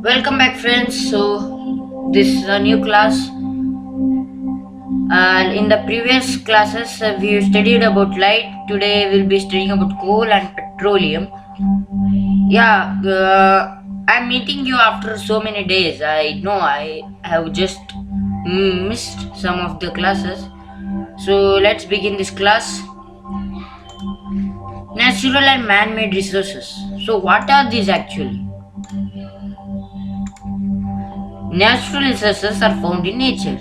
Welcome back, friends. So, this is a new class. In the previous classes, we studied about light. Today, we'll be studying about coal and petroleum. Yeah, I'm meeting you after so many days. I know I have just missed some of the classes. So, let's begin this class. Natural and man made resources. So, what are these actually? Natural resources are found in nature.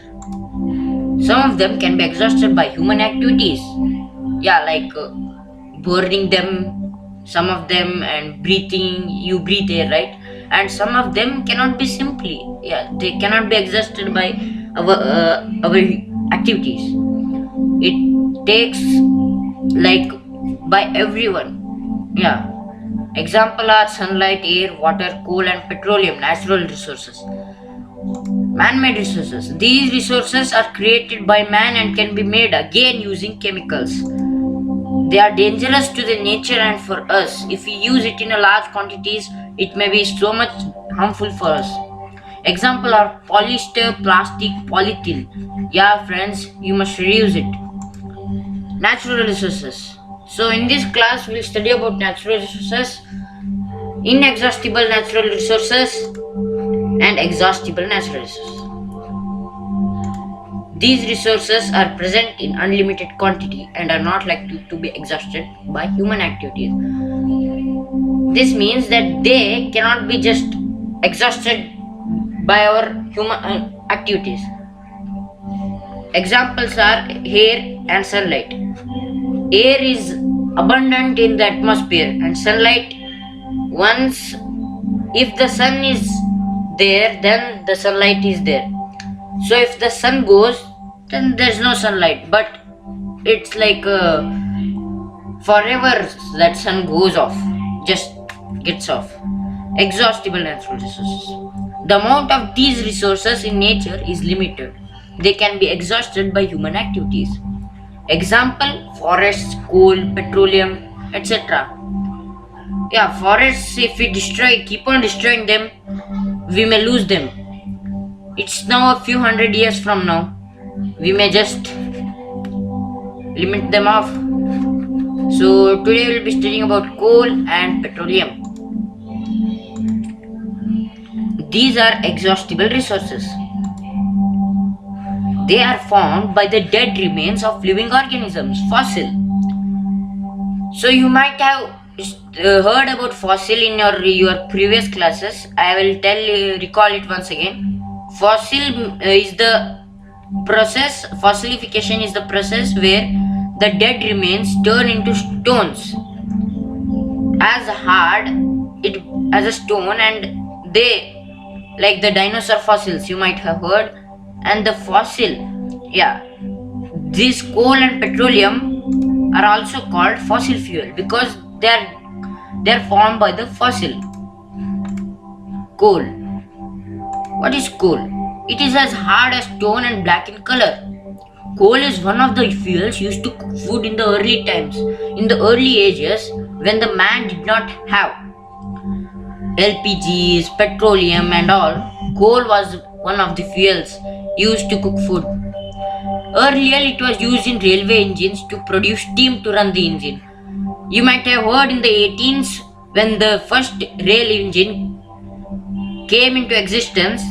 Some of them can be exhausted by human activities. Yeah, like burning them, some of them, and breathing. You breathe air, right? And some of them cannot be simply. Yeah, they cannot be exhausted by our activities. It takes like by everyone. Yeah. Example are sunlight, air, water, coal, and petroleum, natural resources. Man-made resources. These resources are created by man and can be made again using chemicals. They are dangerous to the nature and for us. If we use it in a large quantities, it may be so much harmful for us. Example are polyester, plastic, polythene. Yeah, friends, you must reuse it. Natural resources. So in this class, we'll study about natural resources, inexhaustible natural resources, and exhaustible natural resources. These resources are present in unlimited quantity and are not likely to be exhausted by human activities. This means that they cannot be just exhausted by our human activities. Examples are air and sunlight. Air is abundant in the atmosphere, and sunlight, once if the sun is there, then the sunlight is there. So if the sun goes, then there's no sunlight, but it's like forever that sun goes off, just gets off. Exhaustible natural resources. The amount of these resources in nature is limited. They can be exhausted by human activities. Example, forests, coal, petroleum, etc. Yeah, forests, if we keep on destroying them, we may lose them. It's now a few hundred years from now. We may just limit them off. So today we'll be studying about coal and petroleum. These are exhaustible resources. They are formed by the dead remains of living organisms, fossil. So you might have heard about fossil in your previous classes. I will recall it once again. Fossil is the process. Fossilification is the process where the dead remains turn into stones as hard it as a stone, and they, like the dinosaur fossils you might have heard, and the fossil, yeah, these coal and petroleum are also called fossil fuel because they're formed by the fossil. Coal. What is coal? It is as hard as stone and black in color. Coal is one of the fuels used to cook food in the early times, in the early ages when the man did not have LPGs, petroleum, and all. Coal was one of the fuels used to cook food. Earlier, it was used in railway engines to produce steam to run the engine. You might have heard in the 18s when the first rail engine came into existence.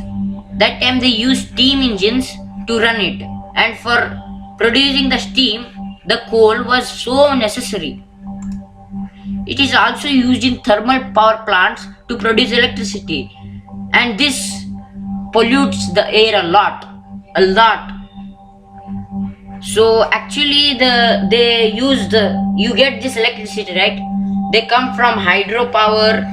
That time they used steam engines to run it, and for producing the steam, the coal was so necessary. It is also used in thermal power plants to produce electricity, and this pollutes the air a lot. So actually you get this electricity, right? They come from hydropower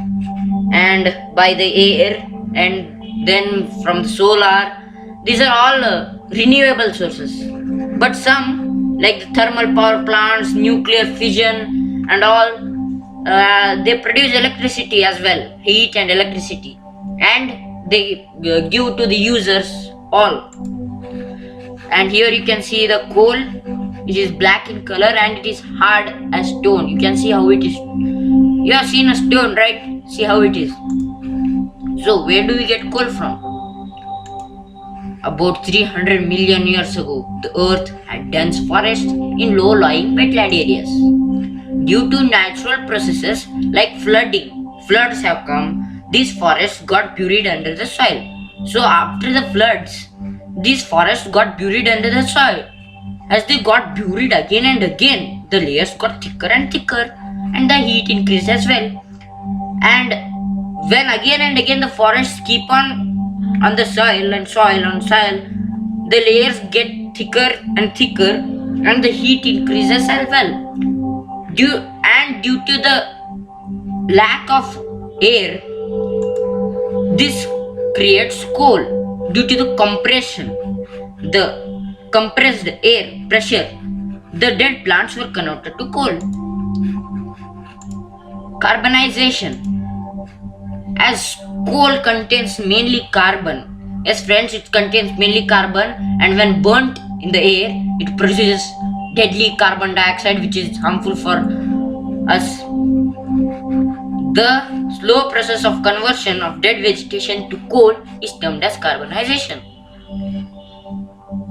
and by the air, and then from the solar. These are all renewable sources, but some, like the thermal power plants, nuclear fission, and all, they produce electricity as well, heat and electricity, and they give to the users all. And here you can see the coal. It is black in color and it is hard as stone. You can see how it is. You have seen a stone, right? See how it is. So where do we get coal from? About 300 million years ago, the earth had dense forests in low-lying wetland areas. Due to natural processes like floods have come, these forests got buried under the soil. So after the floods, these forests got buried under the soil. As they got buried again and again, the layers got thicker and thicker, and the heat increased as well. And when again and again the forests keep on the soil and soil on soil, the layers get thicker and thicker, and the heat increases as well. Due to the lack of air, this creates coal. Due to the compression, the compressed air pressure, the dead plants were converted to coal. Carbonization. As coal contains mainly carbon, yes friends, it contains mainly carbon, and when burnt in the air, it produces deadly carbon dioxide, which is harmful for us. The slow process of conversion of dead vegetation to coal is termed as carbonization.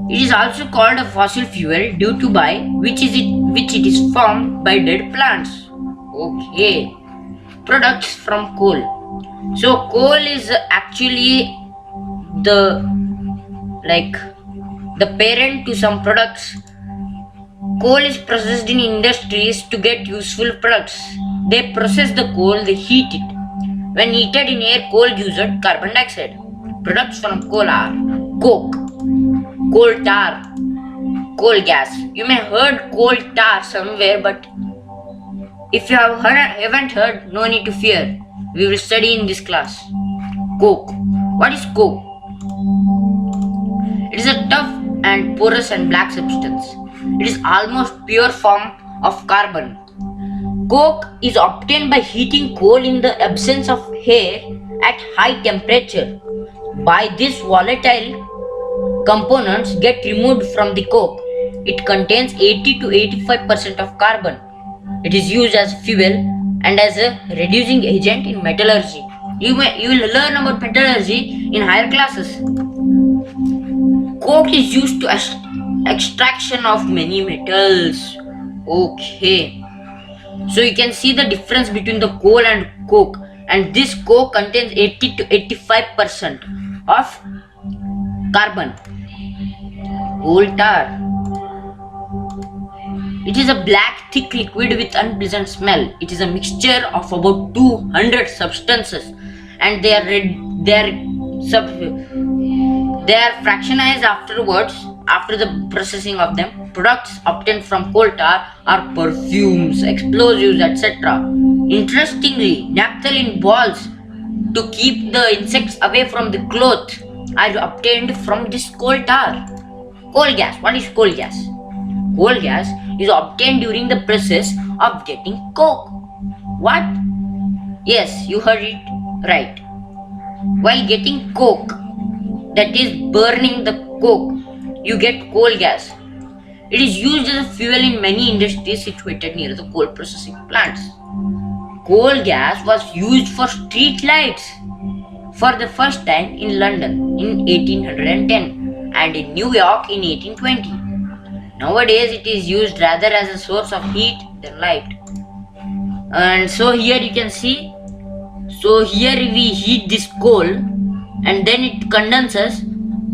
It is also called a fossil fuel due to which it is formed by dead plants. Okay. Products from coal. So coal is actually the parent to some products. Coal is processed in industries to get useful products. They process the coal, they heat it. When heated in air, coal gives out carbon dioxide. Products from coal are coke, coal tar, coal gas. You may have heard coal tar somewhere, but if you haven't heard, no need to fear. We will study in this class. Coke. What is coke? It is a tough and porous and black substance. It is almost pure form of carbon. Coke is obtained by heating coal in the absence of air at high temperature. By this, volatile components get removed from the coke. It contains 80 to 85% of carbon. It is used as fuel and as a reducing agent in metallurgy. You will learn about metallurgy in higher classes. Coke is used to extraction of many metals. Okay. So you can see the difference between the coal and coke. And this coke contains 80 to 85% of carbon. Coal tar. It is a black, thick liquid with unpleasant smell. It is a mixture of about 200 substances, and they are fractionized afterwards. After the processing of them, products obtained from coal tar are perfumes, explosives, etc. Interestingly, naphthalene balls to keep the insects away from the cloth are obtained from this coal tar. Coal gas. What is coal gas? Coal gas is obtained during the process of getting coke. What? Yes, you heard it right. While getting coke, that is burning the coke, you get coal gas. It is used as a fuel in many industries situated near the coal processing plants. Coal gas was used for street lights for the first time in London in 1810 and in New York in 1820. Nowadays it is used rather as a source of heat than light. And so here you can see, so here we heat this coal and then it condenses,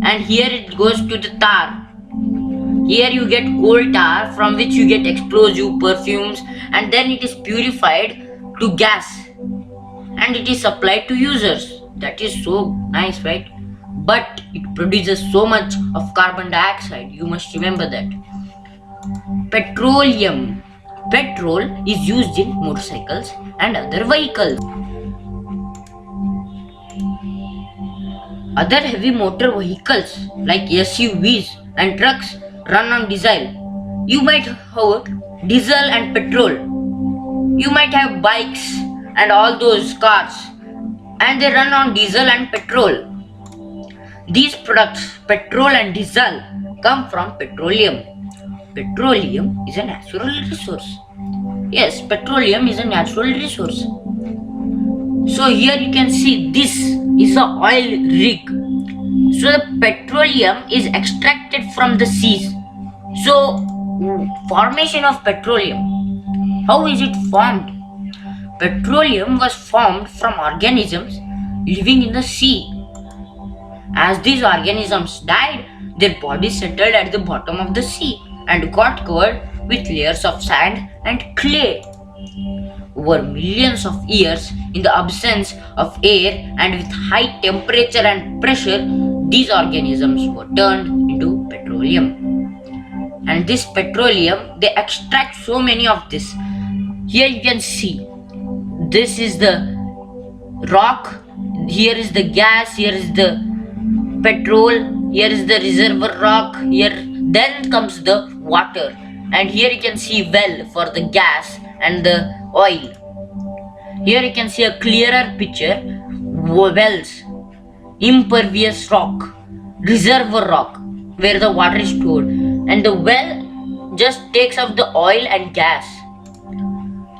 and here it goes to the tar. Here you get coal tar from which you get explosive perfumes, and then it is purified to gas and it is supplied to users. That is so nice, right? But it produces so much of carbon dioxide. You must remember that. Petroleum. Petrol is used in motorcycles and other vehicles. Other heavy motor vehicles like SUVs and trucks run on diesel. You might have diesel and petrol. You might have bikes and all those cars, and they run on diesel and petrol. These products, petrol and diesel, come from petroleum. Petroleum is a natural resource. Yes, petroleum is a natural resource. So here you can see this is a oil rig. So the petroleum is extracted from the seas. So formation of petroleum. How is it formed? Petroleum was formed from organisms living in the sea. As these organisms died, their bodies settled at the bottom of the sea and got covered with layers of sand and clay. Over millions of years, in the absence of air and with high temperature and pressure, these organisms were turned into petroleum. And this petroleum, they extract so many of this. Here you can see, this is the rock, here is the gas, here is the petrol, here is the reservoir rock, here then comes the water, and here you can see well for the gas and the oil. Here you can see a clearer picture, wells, impervious rock, reservoir rock where the water is stored, and the well just takes out the oil and gas.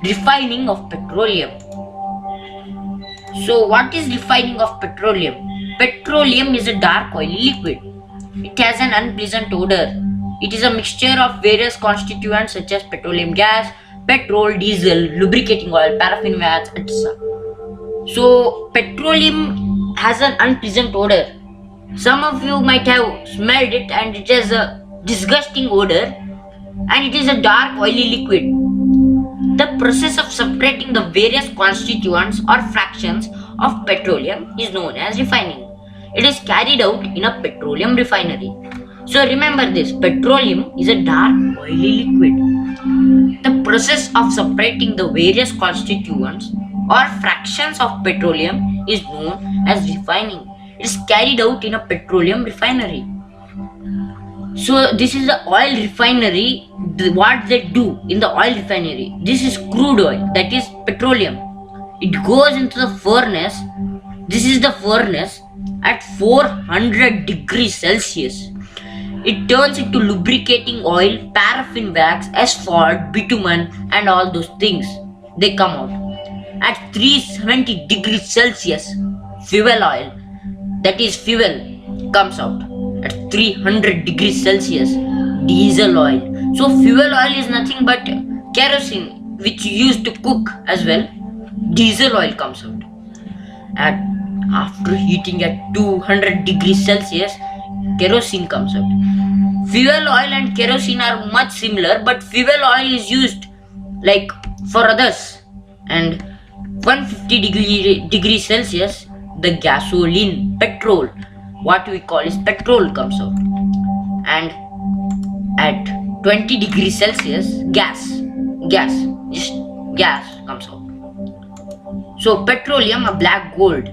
Refining of petroleum. So what is refining of petroleum? Petroleum is a dark oily liquid. It has an unpleasant odor. It is a mixture of various constituents such as petroleum gas, petrol, diesel, lubricating oil, paraffin wax, etc. So petroleum has an unpleasant odor. Some of you might have smelled it and it has a disgusting odor, and it is a dark oily liquid. The process of separating the various constituents or fractions of petroleum is known as refining. It is carried out in a petroleum refinery. So remember this, petroleum is a dark oily liquid. The process of separating the various constituents or fractions of petroleum is known as refining. It is carried out in a petroleum refinery. So this is the oil refinery. What they do in the oil refinery, this is crude oil, that is petroleum. It goes into the furnace. This is the furnace at 400 degrees Celsius. It turns into lubricating oil, paraffin wax, asphalt, bitumen, and all those things. They come out at 370 degrees Celsius. Fuel oil, that is fuel, comes out at 300 degrees Celsius. Diesel oil. So fuel oil is nothing but kerosene, which you use to cook as well. Diesel oil comes out. And after heating at 200 degrees Celsius, kerosene comes out. Fuel oil and kerosene are much similar, but fuel oil is used like for others. And 150 degrees Celsius, the gasoline, petrol, what we call is petrol, comes out. And at 20 degrees Celsius, gas comes out. So petroleum, a black gold.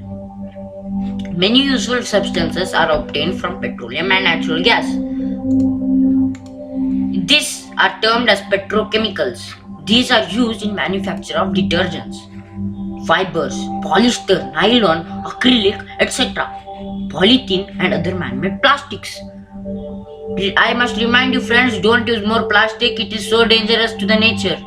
Many useful substances are obtained from petroleum and natural gas. These are termed as petrochemicals. These are used in manufacture of detergents, fibers, polyester, nylon, acrylic, etc., polythene and other man-made plastics. I must remind you friends, don't use more plastic, it is so dangerous to the nature.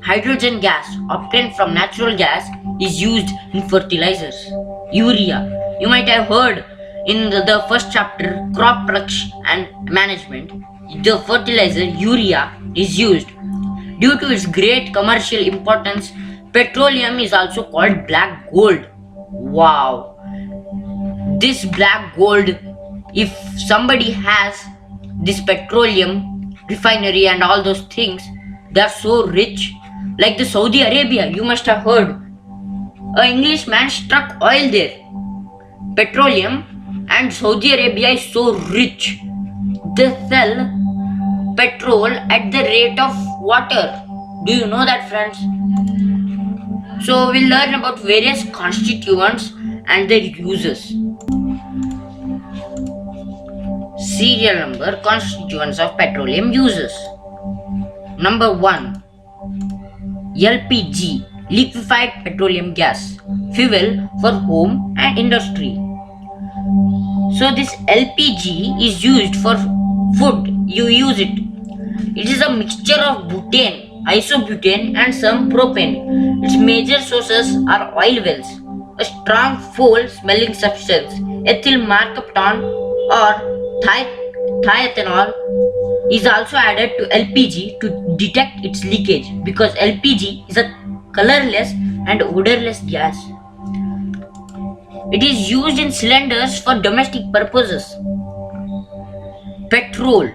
Hydrogen gas obtained from natural gas is used in fertilizers. Urea, you might have heard in the first chapter, crop production and management, the fertilizer urea is used. Due to its great commercial importance, petroleum is also called black gold. Wow! This black gold, if somebody has this petroleum refinery and all those things, they are so rich. Like the Saudi Arabia, you must have heard, an Englishman struck oil there, petroleum, and Saudi Arabia is so rich. They sell petrol at the rate of water. Do you know that, friends? So we'll learn about various constituents and their uses. Serial number constituents of petroleum uses. Number 1, LPG, liquefied petroleum gas, fuel for home and industry. So this LPG is used for food, you use it. It is a mixture of butane, isobutane and some propane. Its major sources are oil wells. a strong foul-smelling substance, ethyl mercaptan or thiethanol, is also added to LPG to detect its leakage because LPG is a colorless and odorless gas. It is used in cylinders for domestic purposes. Petrol,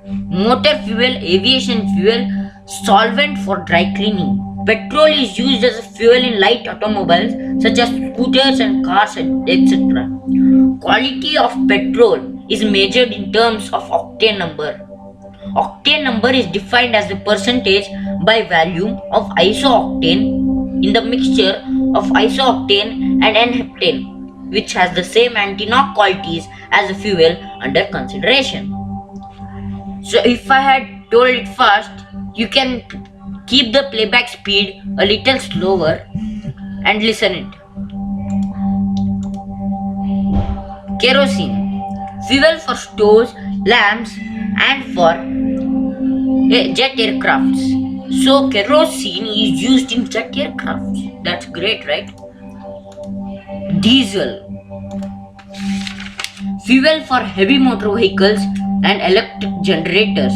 motor fuel, aviation fuel, solvent for dry cleaning. Petrol is used as a fuel in light automobiles such as scooters and cars, etc. Quality of petrol is measured in terms of octane number. Octane number is defined as the percentage by volume of isooctane in the mixture of isooctane and N-heptane, which has the same anti-knock qualities as the fuel under consideration. So if I had told it fast, you can keep the playback speed a little slower and listen it. Kerosene, fuel for stoves, lamps and for jet aircrafts. So kerosene is used in jet aircrafts. That's great, right? Diesel, fuel for heavy motor vehicles and electric generators.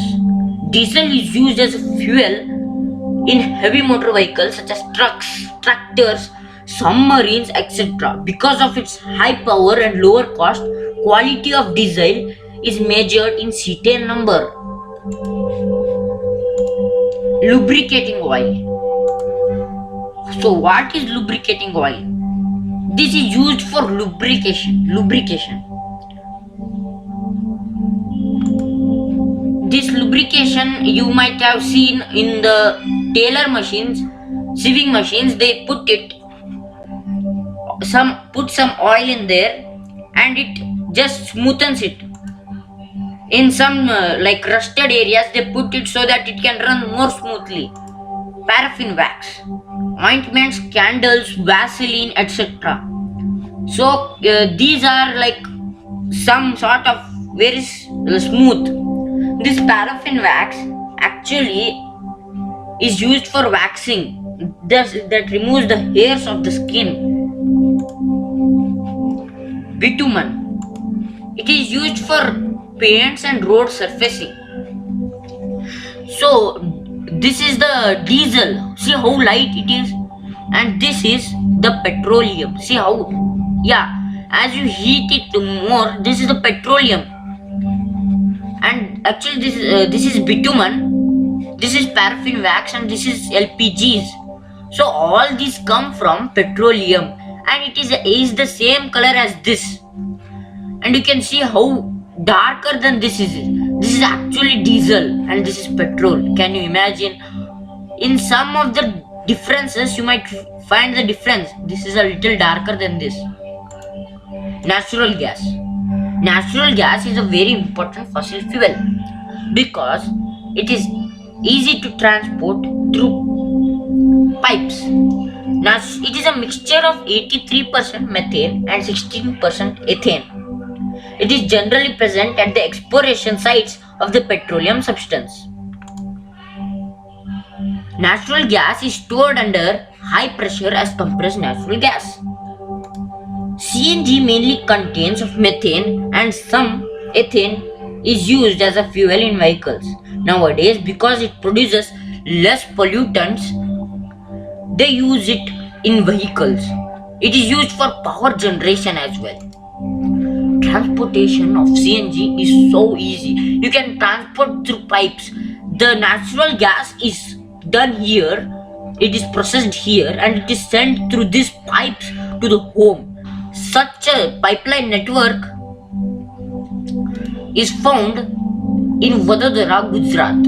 Diesel is used as a fuel in heavy motor vehicles such as trucks, tractors, submarines, etc. Because of its high power and lower cost, quality of diesel is measured in cetane number. Lubricating oil. So what is lubricating oil? This is used for lubrication. This lubrication you might have seen in the tailor machines, sieving machines. They put some oil in there and it just smoothens it. In some like rusted areas they put it so that it can run more smoothly. Paraffin wax, ointments, candles, Vaseline, etc. So these are like some sort of very smooth. This paraffin wax actually is used for waxing, that removes the hairs of the skin. Bitumen, it is used for paints and road surfacing. So this is the diesel, see how light it is, and this is the petroleum, see how, as you heat it more, this is the petroleum, and actually this is bitumen, this is paraffin wax, and this is LPGs. So all these come from petroleum, and it is the same color as this, and you can see how darker than this is. This is actually diesel and this is petrol. Can you imagine? In some of the differences you might find the difference. This is a little darker than this. Natural gas. Natural gas is a very important fossil fuel because it is easy to transport through pipes. Now it is a mixture of 83% methane and 16% ethane. It is generally present at the exploration sites of the petroleum substance. Natural gas is stored under high pressure as compressed natural gas. CNG mainly contains of methane and some ethane is used as a fuel in vehicles. Nowadays, because it produces less pollutants, they use it in vehicles. It is used for power generation as well. Transportation of CNG is so easy. You can transport through pipes. The natural gas is done here, it is processed here, and it is sent through these pipes to the home. Such a pipeline network is found in Vadodara, Gujarat.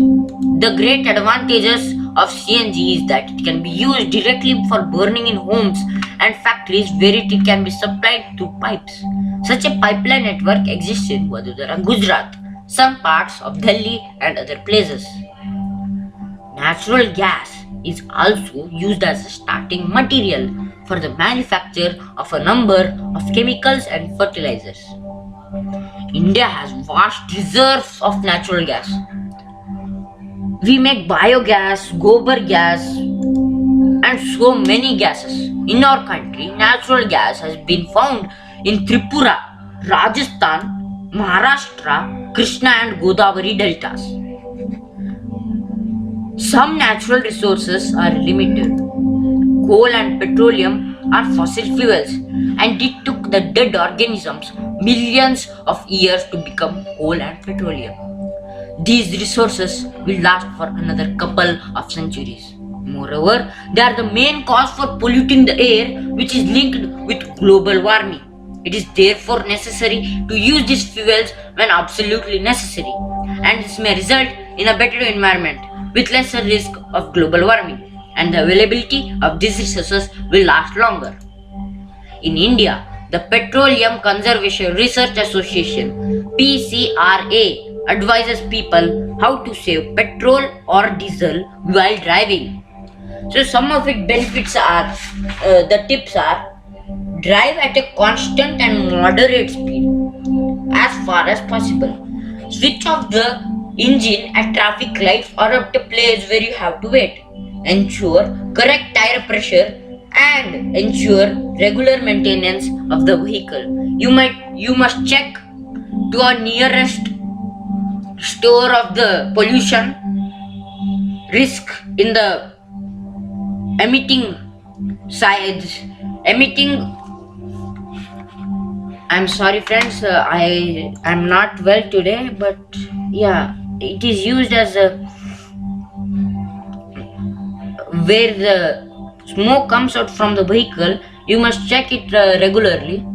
The great advantages of CNG is that it can be used directly for burning in homes and factories where it can be supplied through pipes. Such a pipeline network exists in Vadodara, Gujarat, some parts of Delhi and other places. Natural gas is also used as a starting material for the manufacture of a number of chemicals and fertilizers. India has vast reserves of natural gas. We make biogas, gobar gas, and so many gases. in our country, natural gas has been found in Tripura, Rajasthan, Maharashtra, Krishna and Godavari deltas. Some natural resources are limited. Coal and petroleum are fossil fuels, and it took the dead organisms millions of years to become coal and petroleum. These resources will last for another couple of centuries. Moreover, they are the main cause for polluting the air, which is linked with global warming. It is therefore necessary to use these fuels when absolutely necessary, and this may result in a better environment with lesser risk of global warming, and the availability of these resources will last longer. In India, the Petroleum Conservation Research Association (PCRA) advises people how to save petrol or diesel while driving. So some of its benefits are, the tips are: drive at a constant and moderate speed as far as possible. Switch off the engine at traffic lights or at a place where you have to wait. Ensure correct tire pressure and ensure regular maintenance of the vehicle. You must check to a nearest store of the pollution risk in the emitting sides. Emitting. I'm sorry, friends. I am not well today, but yeah, it is used as a where the smoke comes out from the vehicle. You must check it regularly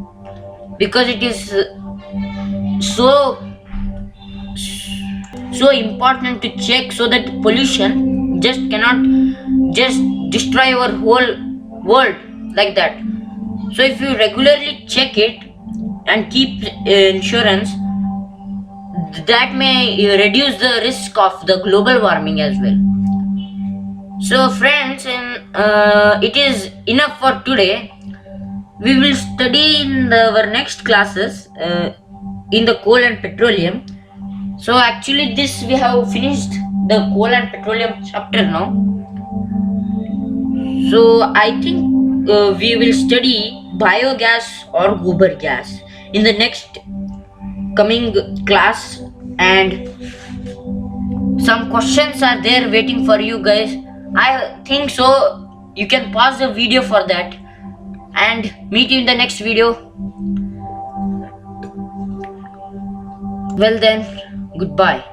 because it is so important to check so that pollution just cannot just destroy our whole world like that. So if you regularly check it and keep insurance, that may reduce the risk of the global warming as well. So friends, it is enough for today. We will study in our next classes in the coal and petroleum. So actually this we have finished the coal and petroleum chapter now. So I think we will study biogas or gobar gas in the next coming class, and some questions are there waiting for you guys. I think so you can pause the video for that, and meet you in the next video. Well then, goodbye.